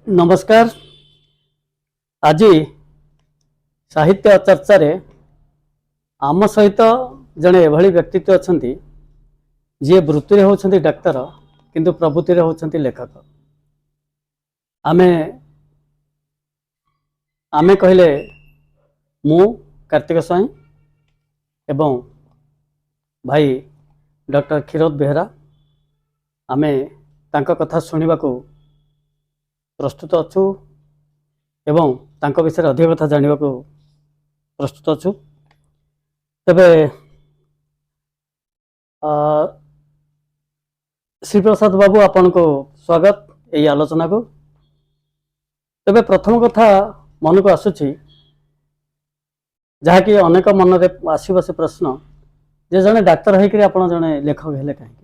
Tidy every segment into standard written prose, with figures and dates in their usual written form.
नमस्कार। आज साहित्य चर्चा रे आम सहित जड़े एभली व्यक्तित्व अच्छा जी वृत्ति होती डाक्तर किंतु प्रवृत्ति होती लेखक। आमे आमे कहले मु कार्तिक स्वाई एवं भाई डॉक्टर क्षीरोद बेहरा आमे तांका कथा सुनिबा को प्रस्तुत अच्छु एवं तांका विषय अधिक कथा जानिबा को प्रस्तुत अच्छु। तबे श्री प्रसाद बाबू आपन को स्वागत यही आलोचना को। तबे प्रथम कथा मन को आसुची जहाँकि अनेक मन रे आसीबा से प्रश्न जे जने डाक्तर होइकरी आपण जने लेखक हेले काहे?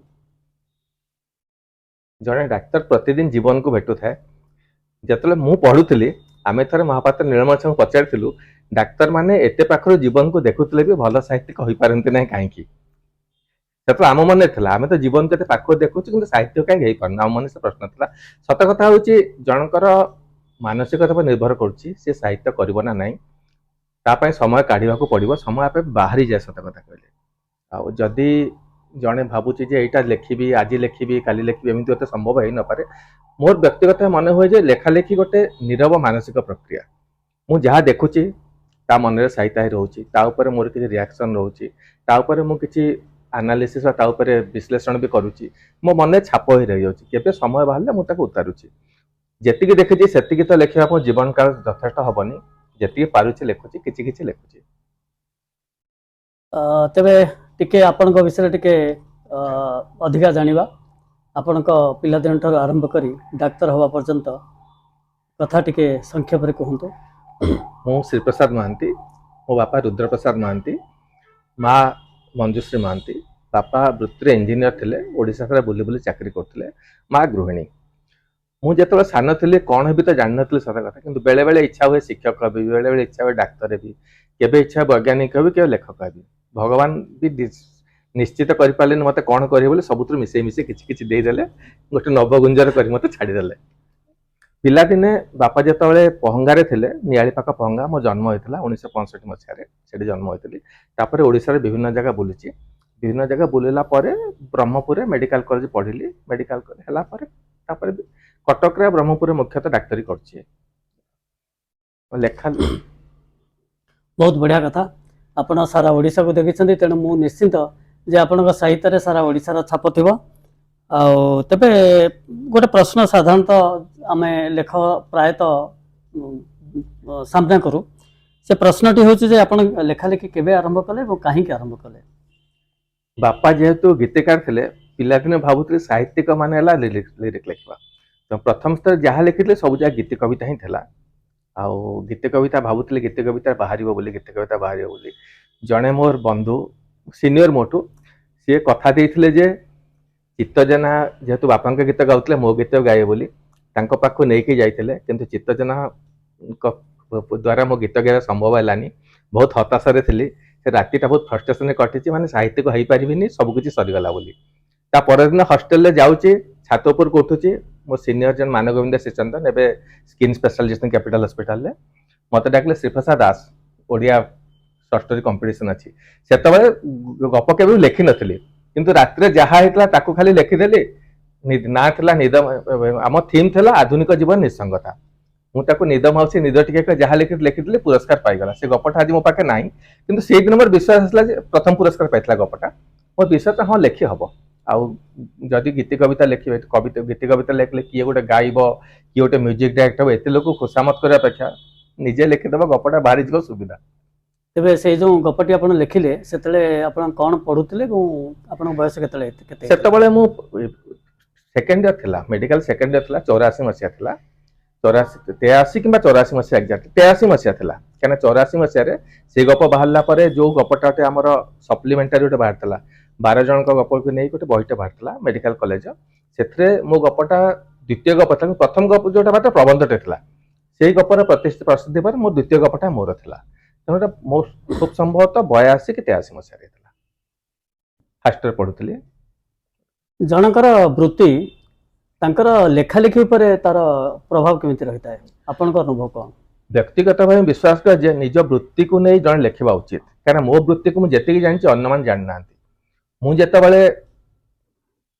जड़े डाक्तर प्रतिदिन जीवन को भेटु थाए। जतले मु पढ़ुଥିଲି आमे थरे महापात्र नीलमणि पचारिथिलु डाक्तर माने एते पाखरो जीवन को देखुଥିଲେ भी भल साहित्य कहि पारंते नै काहे की सेतो आम मन थला आमे तो जीवन को पाखो देखुछु किंतु साहित्य काहे हेइ पारना आम मन से प्रश्न थला। सत कथा होची जनकर मानसिकता पर निर्भर करछि से साहित्य करबो ना नै ता पय समय काढिबा को पड़िबो समय आपे बाहरी जाय। सत कथा कहले आ जदी जने भाबुची जे एटा लेखिबी आज लेखिबी काली लेखिबी एमिति होते संभव है न पारे। मोर व्यक्तिगत मन हुए जे लेखा लेखी गोटे नीरव मानसिक प्रक्रिया। मु जहाँ देखुची ता मन रे साहित्य रहउची ता ऊपर मोर किछि रिएक्शन रहउची ता ऊपर मु किछि एनालिसिस ता ऊपर विश्लेषण भी करूची मो मन छाप होई रही होची केबे समय बाहरले मु ताको उतारुची। जेतिकी देखिछि सेतिकी तो लेखिबा मो जीवन काल यथेष्ट हबनी जेतिकी पारुची लेखुची किछि किछि लेखुची। तेबे टिके आपण को विषय टिके अधिका जानिबा आपण को पिला दिन ठार आरंभ करी डाक्तर हवा पर्यंत कथा टिके संक्षेप रे कहंतु। मु श्री प्रसाद महांती, मो बापा रुद्र प्रसाद महांती, माँ मंजुश्री महांती। बापा वृत्ति इंजीनियर थिले, ओडिशा सारा बुली बुली चाकरी करथिले। माँ गृहिणी। मु जेतबे सान थिले कोन हेबी तो जान नथिले सदा कथा किंतु बेले बेले इच्छा हुए शिक्षक हेबी बेले बेले इच्छा हुए डाक्तर हेबी केबे इच्छा वैज्ञानिक हेबी केबे लेखक हेबी। भगवान भी निश्चित करि पाले मते कोन करिए बोले सबुत्र मिसे मिसे किछि किछि देइ देले गोटे नवगुंजर करी मते छाडी देले। पिला दिने बापा जेतबे पहंगारे थिले नियाली पाका पहंगा मो जन्म होइतला 1965 मसिया रे सेडी जन्म होइतली। तापर ओडिसा रे विभिन्न जगह बुलिछि विभिन्न जगह बुलेला परे ब्रह्मपुर मेडिकल कॉलेज पढिली मेडिकल हला परे तापर कटक रे ब्रह्मपुर मुख्यतः डाक्टरी करछि लेखा। बहुत बढ़िया कथा आपण सारा ओडिसा को देखिछन्ती तेणु मु निश्चित जे आपण साहित्य रे सारा ओडिसा रा छाप थिबो। तेबे गोटे प्रश्न साधारणतः आमे लेख प्रायतः सामना करू से प्रश्नटी होछि जे आपण लेखा लेखि केबे आरंभ कले और काहे के आरंभ कले? बापा जेहेतु गीतकार थिले पिला दिने भाबुतले साहित्यिक माने हला लिरिक लेखबा तो प्रथम स्तर जहाँ लिखिले सब जगह गीत कविता ही थिला। आउ गीत कविता भाबुतले गीत कविता बाहरिबो बोली गीत कविता बाहरिबो बोली जणे मोर बंधु सीनियर मोटू सी कथा देइथिले जे चित्तजना जेहेतु बापा गीत गाउतले मो गीत गाए बोली तांको पाखु नेकी जाइथिले किंतु चित्तजना द्वारा मो गीत गाया संभव हलानी। बहुत हताशा थिली से रातिटा बहुत फ्रस्ट्रेशन कटिची माने साहित्य को हेई परिबिनी सब किछि सरीगला बोली। ता पर दिन हॉस्टल ले जाउची छात ऊपर को उठुची मो सीनियर जन मानगोविंद श्रीचंदन एबे स्किन स्पेशलिस्ट कैपिटल हॉस्पिटल ले मते डाकले श्रीप्रसाद दास ओडिया शॉर्ट स्टोरी कंपटीशन अछि सेतबे गप केबे लेखि नथिली किंतु रात्रि रे जहा हेतला ताकू खाली लेखि देली ना थला निद आम थीम थला आधुनिक जीवन निसंगता मु ताकू निद माउसी निद टिके जहा लेखि देली पुरस्कार पाई गला। से गपटा आज मो पाके नाही किंतु सेई दिन मोर विश्वास असला जे प्रथम पुरस्कार पाइतला गपटा मोर विश्वास हां लेखि हबो। आउ जदि गीत कविता लेखिबे कविता गीत कविता लेखले किए गोटे गाइबो किए गोटे म्यूजिक डायरेक्टर हो एते लोक खुशामत करे अपेक्षा निजे लेखि देबो गपटा बाहरी जिवो सुविधा। तेबे से जो गपटी आपण लेखिले सेतले आपण कोन पढुतले आपण बयस केतले केते? सेतबेले मु सेकेंड ईयर थिला मेडिकल सेकेंड ईयर थिला 84 मसिया थिला 83 किंबा 84 मसिया एग्जैक्ट 83 मसिया थिला कने 84 मसिया रे से गप बाहरला परे जो गपटाटे हमर सप्लीमेंटरी गोटे बाहर थिला 12 जन को गप को नै गोटे बहिटे बाहर थिला मेडिकल कॉलेज सेथरे मो गपटा द्वितीय गप था प्रथम गप जोटा बात प्रबंधटे थिला सेही गपर प्रतिष्ठित प्रसिद्धि पर मो द्वितीय गपटा मोर थिला तेणु मो खूब संभवतः 82 कि 83 मसिया रे थिला फास्ट ईयर पढुतली। जनकर वृत्ति ତାଙ୍କର ଲେଖାଲେଖି ଉପରେ ତାର ପ୍ରଭାବ କେମିତି ରହିଥାଏ ଆପଣଙ୍କ ଅନୁଭବ କ'ଣ? ବ୍ୟକ୍ତିଗତ ଭାବେ ବିଶ୍ୱାସ କରେ ଯେ ନିଜ ବୃତ୍ତିକୁ ନେଇ ଜଣେ ଲେଖିବା ଉଚିତ, କାରଣ ମୋ ବୃତ୍ତିକୁ ମୁଁ ଯେତିକି ଜାଣିଛି ଅନ୍ୟମାନେ ଜାଣିନାହାନ୍ତି। ମୁଁ ଯେତେବେଳେ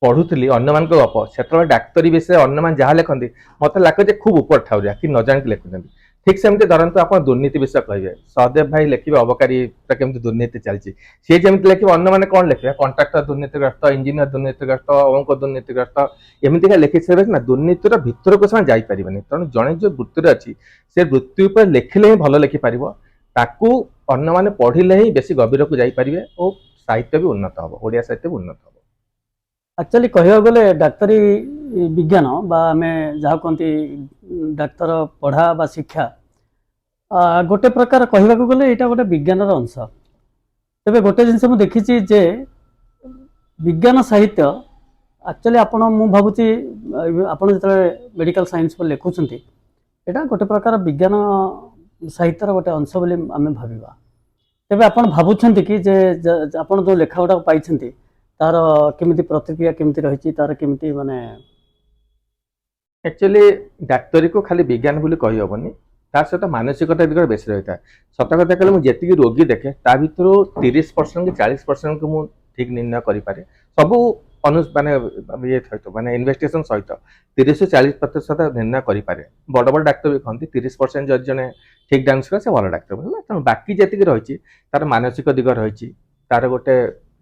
ପଢୁଥିଲି ଅନ୍ୟମାନଙ୍କ ଗପ, ସେତେବେଳେ ଡାକ୍ତରୀ ବିଷୟରେ ଅନ୍ୟମାନେ ଯାହା ଲେଖନ୍ତି ମତେ ଲାଗେ ଯେ ଖୁବ ଉପର ଠାଉରିଆ କି ନ ଜାଣିକି ଲେଖୁଛନ୍ତି। ଠିକ ସେମିତି ଧରନ୍ତୁ ଆପଣ ଦୁର୍ନୀତି ବିଷୟ କହିବେ, ସହଦେବ ଭାଇ ଲେଖିବେ ଅବକାରୀଟା କେମିତି ଦୁର୍ନୀତି ଚାଲିଛି, ସିଏ ଯେମିତି ଲେଖିବେ ଅନ୍ୟମାନେ କ'ଣ ଲେଖିବେ, କଣ୍ଟ୍ରାକ୍ଟର ଦୁର୍ନୀତିଗ୍ରସ୍ତ, ଇଞ୍ଜିନିୟର ଦୁର୍ନୀତିଗ୍ରସ୍ତ, ଅଙ୍କ ଦୁର୍ନୀତିଗ୍ରସ୍ତ, ଏମିତିକା ଲେଖି ସାରିବେ ନା ଦୁର୍ନୀତିର ଭିତରକୁ ସେମାନେ ଯାଇପାରିବେନି। ତେଣୁ ଜଣେ ଯୋଉ ବୃତ୍ତିରେ ଅଛି ସେ ବୃତ୍ତି ଉପରେ ଲେଖିଲେ ହିଁ ଭଲ ଲେଖିପାରିବ, ତାକୁ ଅନ୍ୟମାନେ ପଢିଲେ ହିଁ ବେଶୀ ଗଭୀରକୁ ଯାଇପାରିବେ ଓ ସାହିତ୍ୟ ବି ଉନ୍ନତ ହବ, ଓଡ଼ିଆ ସାହିତ୍ୟ ବି ଉନ୍ନତ ହବ। ଆକ୍ଚୁଆଲି କହିବାକୁ ଗଲେ ଡାକ୍ତରୀ ବିଜ୍ଞାନ ବା ଆମେ ଯାହା କୁହନ୍ତି ଡାକ୍ତର ପଢ଼ା ବା ଶିକ୍ଷା ଗୋଟେ ପ୍ରକାର କହିବାକୁ ଗଲେ ଏଇଟା ଗୋଟେ ବିଜ୍ଞାନର ଅଂଶ। ତେବେ ଗୋଟେ ଜିନିଷ ମୁଁ ଦେଖିଛି ଯେ ବିଜ୍ଞାନ ସାହିତ୍ୟ ଆକ୍ଚୁଆଲି ଆପଣ ମୁଁ ଭାବୁଛି ଆପଣ ଯେତେବେଳେ ମେଡ଼ିକାଲ ସାଇନ୍ସ ବୋଲି ଲେଖୁଛନ୍ତି ଏଇଟା ଗୋଟେ ପ୍ରକାର ବିଜ୍ଞାନ ସାହିତ୍ୟର ଗୋଟେ ଅଂଶ ବୋଲି ଆମେ ଭାବିବା। ତେବେ ଆପଣ ଭାବୁଛନ୍ତି କି ଯେ ଆପଣ ଯେଉଁ ଲେଖା ଗୁଡ଼ାକ ପାଇଛନ୍ତି ତାର କେମିତି ପ୍ରତିକ୍ରିୟା କେମିତି ରହିଛି, ତାର କେମିତି ମାନେ ଆକ୍ଚୁଆଲି ଡାକ୍ତରୀକୁ ଖାଲି ବିଜ୍ଞାନ ବୋଲି କହିହେବନି, ତା ସହିତ ମାନସିକତା ଦିଗରେ ବେଶୀ ରହିଥାଏ। ସତ କଥା କହିଲେ ମୁଁ ଯେତିକି ରୋଗୀ ଦେଖେ ତା ଭିତରୁ 30% କି 40% ମୁଁ ଠିକ ନିର୍ଣ୍ଣୟ କରିପାରେ, ସବୁ ମାନେ ଇଏ ସହିତ ମାନେ ଇନଭେଷ୍ଟିଗେସନ ସହିତ 30-40% ନିର୍ଣ୍ଣୟ କରିପାରେ। ବଡ଼ ବଡ଼ ଡାକ୍ତର ବି କହନ୍ତି 30% ଯଦି ଜଣେ ଠିକ ଡାନ୍ସ କରେ ସେ ଭଲ ଡାକ୍ତର ହେଲା। ତେଣୁ ବାକି ଯେତିକି ରହିଛି ତାର ମାନସିକ ଦିଗ ରହିଛି, ତାର ଗୋଟେ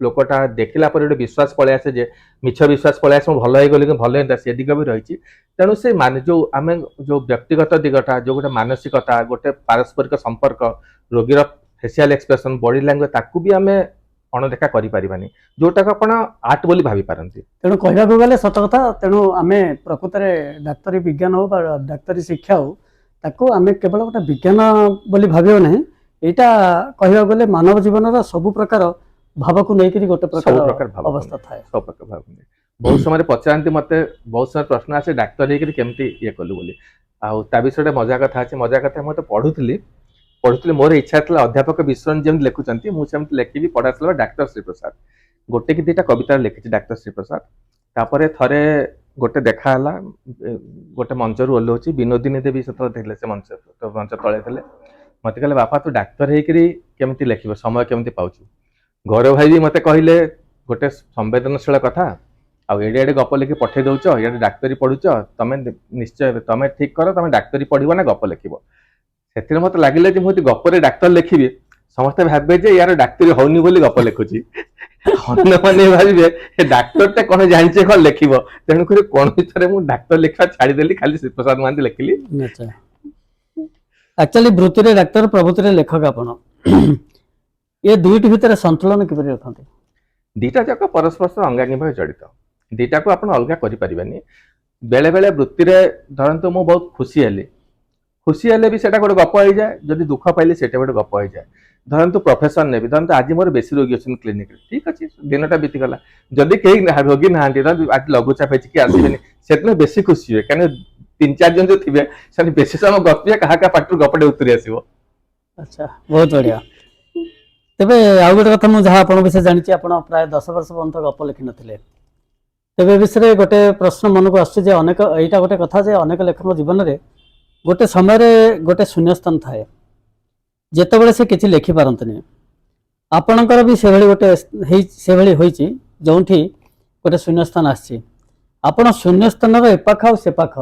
ଲୋକଟା ଦେଖିଲା ପରେ ଗୋଟେ ବିଶ୍ୱାସ ପଳେଇ ଆସେ ଯେ ମିଛ ବିଶ୍ୱାସ ପଳେଇ ଆସେ ମୁଁ ଭଲ ହେଇଗଲି କିନ୍ତୁ ଭଲ ହେଇତା, ସେ ଦିଗ ବି ରହିଛି। ତେଣୁ ସେ ଯୋଉ ଆମେ ଯୋଉ ବ୍ୟକ୍ତିଗତ ଦିଗଟା ଯୋଉ ଗୋଟେ ମାନସିକତା, ଗୋଟେ ପାରସ୍ପରିକ ସମ୍ପର୍କ, ରୋଗୀର ଫେସିଆଲ ଏକ୍ସପ୍ରେସନ, ବଡି ଲାଙ୍ଗୁଏଜ, ତାକୁ ବି ଆମେ ଅଣଦେଖା କରିପାରିବାନି, ଯୋଉଟାକୁ ଆପଣ ଆର୍ଟ ବୋଲି ଭାବି ପାରନ୍ତି। ତେଣୁ କହିବାକୁ ଗଲେ ସତ କଥା, ତେଣୁ ଆମେ ପ୍ରକୃତରେ ଡାକ୍ତରୀ ବିଜ୍ଞାନ ହଉ ବା ଡାକ୍ତରୀ ଶିକ୍ଷା ହଉ ତାକୁ ଆମେ କେବଳ ଗୋଟେ ବିଜ୍ଞାନ ବୋଲି ଭାବିବା ନାହିଁ, ଏଇଟା କହିବାକୁ ଗଲେ ମାନବ ଜୀବନର ସବୁ ପ୍ରକାର ଭାବକୁ ନେଇକରି ଗୋଟେ ପ୍ରକାର ଅବସ୍ଥା ଥାଏ। ସବୁ ପ୍ରକାର ଭାବ ବହୁତ ସମୟରେ ପଚାରନ୍ତି ମତେ, ବହୁତ ସମୟ ପ୍ରଶ୍ନ ଆସେ ଡାକ୍ତର ହେଇକରି କେମିତି ଇଏ କଲୁ ବୋଲି। ଆଉ ତା ବିଷୟରେ ମଜା କଥା ଅଛି। ମଜା କଥା ମୁଁ ତ ପଢୁଥିଲି ମୋର ଇଚ୍ଛା ଥିଲା ଅଧ୍ୟାପକ ବିଶ୍ୱରଞ୍ଜନ ଯେମିତି ଲେଖୁଛନ୍ତି ମୁଁ ସେମିତି ଲେଖିବି। ପଢା ଥିଲା ଡାକ୍ତର ଶ୍ରୀପ୍ରସାଦ, ଗୋଟେ କି ଦିଟା କବିତା ଲେଖିଛି ଡାକ୍ତର ଶ୍ରୀପ୍ରସାଦ। ତାପରେ ଥରେ ଗୋଟେ ଦେଖା ହେଲା, ଗୋଟେ ମଞ୍ଚରୁ ଓହ୍ଲଉଛି, ବିନୋଦିନୀ ଦେବୀ ସେତେବେଳେ ଥିଲେ, ସେ ମଞ୍ଚ ତଳେ ଥିଲେ। ମତେ କହିଲେ ବାପା ତୁ ଡାକ୍ତର ହେଇକରି କେମିତି ଲେଖିବ, ସମୟ କେମିତି ପାଉଛୁ? ଘର ଭାଇ ବି ମତେ କହିଲେ ଗୋଟେ ସମ୍ବେଦନଶୀଳ କଥା, ଆଉ ଏଡେ ଏଡେ ଗପ ଲେଖି ପଠେଇ ଦଉଛ, ଏଡେ ଡାକ୍ତରୀ ପଢୁଛ, ତମେ ନିଶ୍ଚୟ ତମେ ଠିକ କର, ତମେ ଡାକ୍ତରୀ ପଢିବ ନା ଗପ ଲେଖିବ। ସେଥିରେ ମତେ ଲାଗିଲା ଯେ ମୁଁ ଯଦି ଗପରେ ଡାକ୍ତର ଲେଖିବି ସମସ୍ତେ ଭାବିବେ ଯେ ୟାର ଡାକ୍ତରୀ ହଉନି ବୋଲି ଗପ ଲେଖୁଛି, ଅନ୍ୟମାନେ ଭାବିବେ ଏ ଡାକ୍ତରଟା କଣ ଜାଣିଛେ କଣ ଲେଖିବ। ତେଣୁକରି କଣ ଭିତରେ ମୁଁ ଡାକ୍ତର ଲେଖିବା ଛାଡିଦେଲି, ଖାଲି ଶ୍ରୀପ୍ରସାଦ ମହାନ୍ତି ଲେଖିଲି। ଆକ୍ଚୁଆଲି ବୃତ୍ତିରେ ଡାକ୍ତର, ପ୍ରଭୃତିରେ ଲେଖକ ଆପଣ, ଏ ଦୁଇଟି ଭିତରେ ସନ୍ତୁଳନ କିପରି ରଖନ୍ତି? ଦିଟା ଯାକ ପରସ୍ପର ସହ ଅଙ୍ଗାଙ୍ଗୀ ଭାବେ ଜଡିତ, ଦିଟାକୁ ଆପଣ ଅଲଗା କରିପାରିବେନି। ବେଳେ ବେଳେ ବୃତ୍ତିରେ ଧରନ୍ତୁ ମୁଁ ବହୁତ ଖୁସି ହେଲେ ବି ସେଟା ଗୋଟେ ଗପ ହେଇଯାଏ, ଯଦି ଦୁଃଖ ପାଇଲି ସେଟା ଗୋଟେ ଗପ ହେଇଯାଏ। ଧରନ୍ତୁ ପ୍ରଫେସନ ନେବି, ଧରନ୍ତୁ ଆଜି ମୋର ବେଶୀ ରୋଗୀ ଅଛନ୍ତି କ୍ଲିନିକରେ, ଠିକ ଅଛି ଦିନଟା ବିତିଗଲା, ଯଦି କେହି ରୋଗୀ ନାହାନ୍ତି, ଧରନ୍ତୁ ଆଜି ଲଘୁଚାପ ହେଇଛି କି ଆସିବେନି, ସେଦିନ ବେଶୀ ଖୁସି ହୁଏ, କାରଣ 3-4 ଜଣ ଯୋଉ ଥିବେ ସେମାନେ ବେଶୀ ସମୟ ଗପିବେ, କାହା କାହା ପାଟିରୁ ଗପଟେ ଉତରି ଆସିବ। ଆଚ୍ଛା, ବହୁତ ବଢିଆ। ତେବେ ଆଉ ଗୋଟେ କଥା ମୁଁ ଯାହା ଆପଣଙ୍କ ବିଷୟରେ ଜାଣିଛି, ଆପଣ ପ୍ରାୟ 10 ବର୍ଷ ପର୍ଯ୍ୟନ୍ତ ଗପ ଲେଖିନଥିଲେ। ତେବେ ଏ ବିଷୟରେ ଗୋଟେ ପ୍ରଶ୍ନ ମନକୁ ଆସୁଛି ଯେ ଏଇଟା ଗୋଟେ କଥା ଯେ ଅନେକ ଲେଖକଙ୍କ ଜୀବନରେ ଗୋଟେ ସମୟରେ ଗୋଟେ ଶୂନ୍ୟସ୍ଥାନ ଥାଏ, ଯେତେବେଳେ ସେ କିଛି ଲେଖିପାରନ୍ତିନି। ଆପଣଙ୍କର ବି ସେଭଳି ହୋଇଛି ଯେଉଁଠି ଗୋଟେ ଶୂନ୍ୟସ୍ଥାନ ଆସିଛି। ଆପଣ ଶୂନ୍ୟସ୍ଥାନର ଏପାଖ ଆଉ ସେପାଖ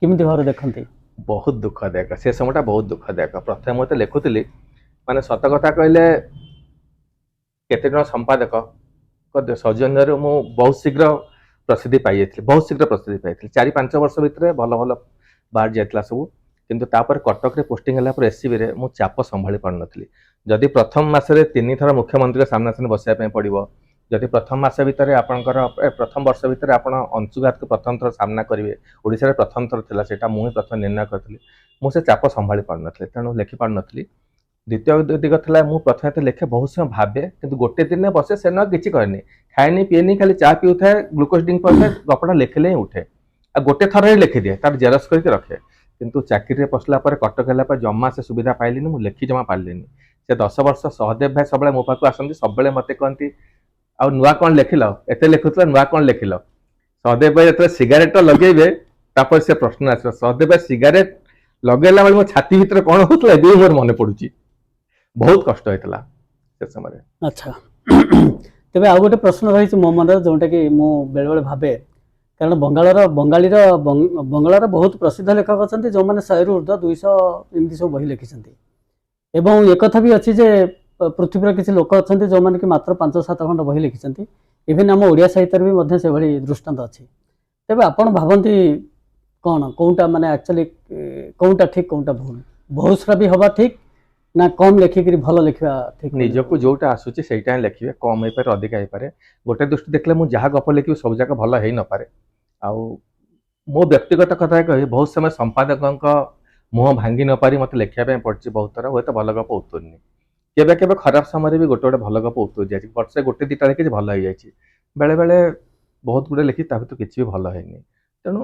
କେମିତି ଭାବରେ ଦେଖନ୍ତି? ବହୁତ ଦୁଃଖଦାୟକ, ସେ ସମୟଟା ବହୁତ ଦୁଃଖଦାୟକ। ପ୍ରଥମେ ମୁଁ ତ ଲେଖୁଥିଲି, ମାନେ ସତ କଥା କହିଲେ କେତେ ଜଣ ସମ୍ପାଦକ ସୌଜନ୍ୟରୁ ମୁଁ ବହୁତ ଶୀଘ୍ର ପ୍ରସିଦ୍ଧି ପାଇଯାଇଥିଲି, 4-5 ବର୍ଷ ଭିତରେ ଭଲ ଭଲ ବାହାରି ଯାଇଥିଲା ସବୁ। କିନ୍ତୁ ତାପରେ କଟକରେ ପୋଷ୍ଟିଂ ହେଲା ପରେ ଏସସିବିରେ ମୁଁ ଚାପ ସମ୍ଭାଳି ପାରୁନଥିଲି। ଯଦି ପ୍ରଥମ ମାସରେ 3 ଥର ମୁଖ୍ୟମନ୍ତ୍ରୀଙ୍କ ସାମ୍ନାସାମ୍ନି ବସିବା ପାଇଁ ପଡିବ, ଯଦି ପ୍ରଥମ ମାସ ଭିତରେ ଆପଣଙ୍କର ପ୍ରଥମ ବର୍ଷ ଭିତରେ ଆପଣ ଅଂଶୁଘାତକୁ ପ୍ରଥମ ଥର ସାମ୍ନା କରିବେ, ଓଡ଼ିଶାରେ ପ୍ରଥମ ଥର ଥିଲା ସେଇଟା, ମୁଁ ହିଁ ପ୍ରଥମେ ନିର୍ଣ୍ଣୟ କରିଥିଲି। ମୁଁ ସେ ଚାପ ସମ୍ଭାଳି ପାରୁନଥିଲି, ତେଣୁ ଲେଖିପାରୁନଥିଲି। ଦ୍ୱିତୀୟ ଦିଗ ଥିଲା, ମୁଁ ପ୍ରଥମେ ଲେଖେ ବହୁତ ସମୟ ଭାବେ, କିନ୍ତୁ ଗୋଟେ ଦିନ ବସେ, ସେ କିଛି କରେନି, ଖାଏନି ପିଏନି, ଖାଲି ଚା ପିଉଥାଏ, ଗ୍ଲୁକୋଜ ଡ୍ରିଙ୍କ ପିଉଥାଏ, ଗପଟା ଲେଖିଲେ ହିଁ ଉଠେ, ଆଉ ଗୋଟେ ଥରରେ ଲେଖିଦିଏ, ତାର ଜେରକ୍ସ କରିକି ରଖେ। କିନ୍ତୁ ଚାକିରିରେ ପଶିଲା ପରେ, କଟକ ହେଲା ପରେ ଜମା ସେ ସୁବିଧା ପାଇଲିନି, ମୁଁ ଲେଖି ଜମା ପାରିଲିନି। ସେ 10 ବର୍ଷ ସହଦେବ ଭାଇ ସବୁବେଳେ ମୋ ପାଖକୁ ଆସନ୍ତି, ସବୁବେଳେ ମତେ କହନ୍ତି ଆଉ ନୂଆ କଣ ଲେଖିଲ, ଏତେ ଲେଖୁଥିଲ ନୂଆ କଣ ଲେଖିଲ। सहदेव भाई जो सिगारेट लगेबे तापर से प्रश्न आस सहदेव भाई सिगारेट लगेला बेले मो छाती भीतर कौन होतला ए मोर मन पड़ुची बहुत कष्ट होइतला से समय अच्छा तेबे आउ गोटे प्रश्न रही मो मन जोटा कि मु बेले बेले भाबे कारण बंगाल बहुत प्रसिद्ध लेखक अच्छा जो मैंने 100 रु ऊर्ध्व 200 एमती सब बही लिखिं एवं एक कथा भी अच्छी जे पृथ्वीर किसी लोक अच्छा जो मैंने कि मात्र 5-7 खंड बही लिखिं इवेन आम ओडिया साहित्य भी मध्य से भली दृष्टांत अच्छी तेबे आपण भावती कौन कौटा माने एक्चुअली कौटा ठीक कौटा भूल बहुश्रावी हवा ठीक ना कम लेखिक भल लिखा ठीक निजको जोटा आसुची सेटा लिखिबे कम होई पारे अधिक होई पारे गोटे दृष्टि देखले मु जहा गप लिखिबे सब जाक भल हेई न पारे आउ मो व्यक्तिगत कथा कहि बहुत समय संपादकक मुह भांगी न पारी मते लिखिया पे पड़छि बहुत तरह होय तो भल गप उतरनी केबे केबे खराब समय भी गोटे गोटे भल गप उतर जाय वर्षे गोटे दिटा लिखि भल होई जाय बेले बेले बहुत गुडे लिखि ता तो किछि भी भल हेनी तेणु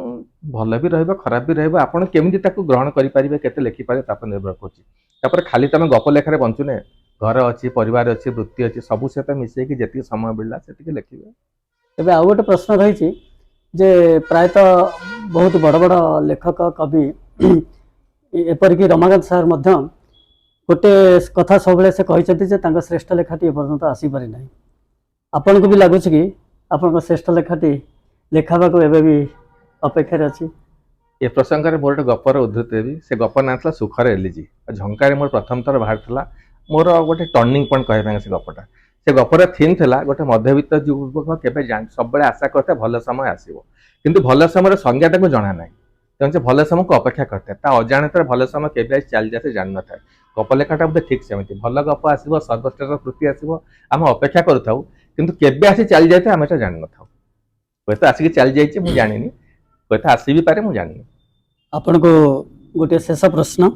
भल भी रहइबो खराब भी रहइबो आपण केमिति ताकू ग्रहण करि परिबे केते लिखि पारे तापर निर्भर करछि तापर खाली तमे गप लेखारे बंचुने घर अच्छी परिवार अच्छी वृत्ति अच्छी सबू सहित मिसई कि जेतिक समय मिलला सेतिक लिखिबे तेबे आउ गोटे प्रश्न रही जे प्रायतः बहुत बड़ बड़ लेखक कवि एपरिक रमाकांत सार मध्य गोटे कथा सब से कहते श्रेष्ठ लेखाटी एपर्यंत आसी पारि ना आपन को भी लगुच कि आपन श्रेष्ठ लेखाटी लेखाबा को एबे भी अपेक्षा अच्छी ए प्रसंग में मोर गोटे गपर उद्धृत देवी से गप ना था सुखर एलिजी झंकार मोर प्रथम थर बाहर था मोर गोटे टर्निंग पॉइंट कह से गपटा से गपर थीम था गोटे मध्यवित्त युवक केबे सब आशा करते भल समय आसो किंतु भल समय संज्ञा ताको जना ना तेणु से भल समय को अपेक्षा करते अजाणत भल समय केबे चली जाए जान न था गप लेखाटा बोधे ठीक सेमती भल गप आसो सर्वश्रेष्ठ कृति आसो आम अपेक्षा करूँ किंतु केबे आसी चली जाए आम एटा जान न था हूँ आसिक चली जाइए मुझे जानी हूँ आसी भी पारे मुझे जानी आपण को गोटे शेष प्रश्न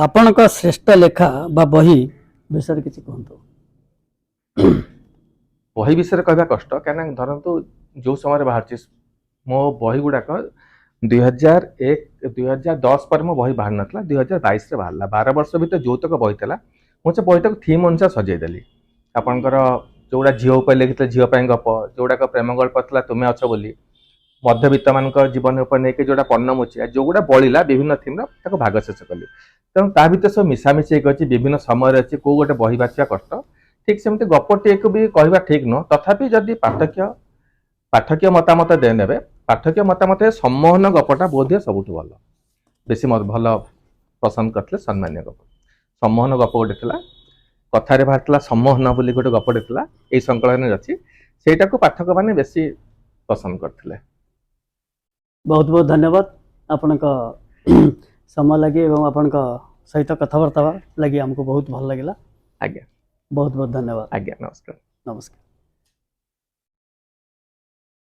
आपण का श्रेष्ठ लेखा बा बही विषय किसी कहतु बही विषय कहवा कष्ट क्या धरतु जो समय बाहर मो बही गुड़ाक 2001-2010 पर मो बही बाहर नाला 2022 रे बाहर 12 वर्ष भर जोतक बही था मुझे बहीटाक थीम अनुसार सजेदेली आपणकर जोड़ा झील उपर लिखी झील गप जोड़ाक प्रेम गल्प था तुम्हें अच्छ बोली मध्यवित्त मान जीवन उपर नहीं जोड़ा पर्णमुचिया जो गुड़ा बड़ा विभिन्न थीम भाग शेष कली तेणु ता भर सब मिसामिशी अच्छी विभिन्न समय अच्छी कौ गोटे बही बाछा कष्ट ठीक सेमती गपटे को भी कहवा ठीक नुह तथापि जदि पाठकीय मतामत देने पाठकीय मतामत सम्मोहन गपटा बोध सबुठ भल बेसी भल पसंद करते सम्मान्य गप सम्मोहन गप गोटे था कथार बाहर सम्मोहन बोली गोटे गपटे था यही संकलन अच्छी सेटा को पाठक मैंने बेसी पसंद करते बहुत बहुत धन्यवाद आपण समय लगे एवं आपण सहित कथबार्ता लगी हमको बहुत भल लगे आज्ञा बहुत बहुत धन्यवाद आज्ञा नमस्कार नमस्कार।